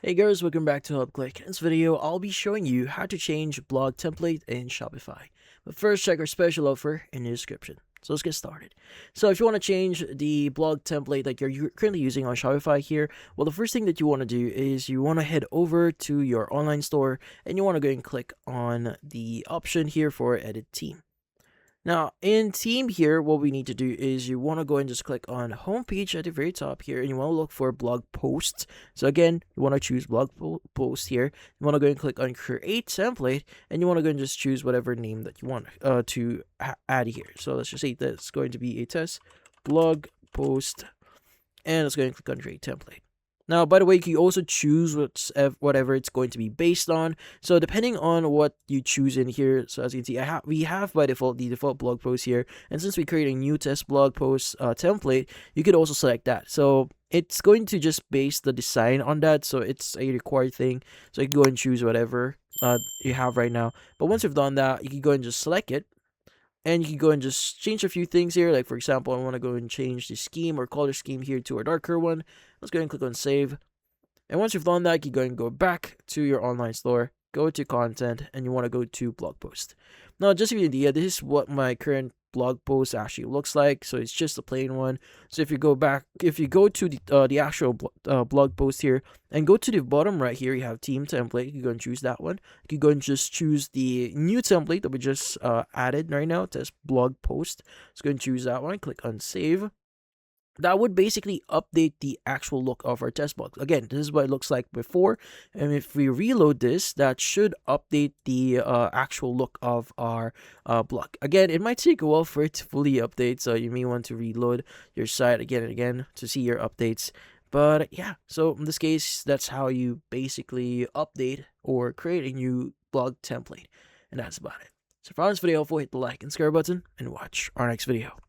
Hey guys, welcome back to HelpClick. In this video, I'll be showing you how to change blog template in Shopify. But first, check our special offer in the description. So let's get started. So if you want to change the blog template that you're currently using on Shopify here, well, the first thing that you want to do is you want to head over to your online store and you want to go and click on the option here for Edit Theme. Now, in theme here, what we need to do is you want to go and just click on homepage at the very top here, and you want to look for blog posts. So again, you want to choose blog post here. You want to go and click on create template, and you want to go and just choose whatever name that you want to add here. So let's just say that's going to be a test blog post, and let's go and click on create template. Now, by the way, you can also choose whatever it's going to be based on. So depending on what you choose in here, so as you can see, we have by default the default blog post here. And since we create a new test blog post template, you could also select that. So it's going to just base the design on that. So it's a required thing. So you can go and choose whatever you have right now. But once you've done that, you can go and just select it. And you can go and just change a few things here. Like, for example, I want to go and change the scheme or color scheme here to a darker one. Let's go ahead and click on save. And once you've done that, you can go and go back to your online store, go to content, and you want to go to blog post. Now, just to give you an idea, this is what my current blog post actually looks like. So it's just a plain one. So if you go to the actual blog post here and go to the bottom right here, you have theme template. You can go and choose that one. You can go and just choose the new template that we just added right now, test blog post. Let's go and choose that one. Click on save. That would basically update the actual look of our test blog. Again, this is what it looks like before. And if we reload this, that should update the actual look of our blog. Again, it might take a while for it to fully update. So you may want to reload your site again and again to see your updates. But yeah, so in this case, that's how you basically update or create a new blog template. And that's about it. So if you found this video helpful, hit the like and subscribe button and watch our next video.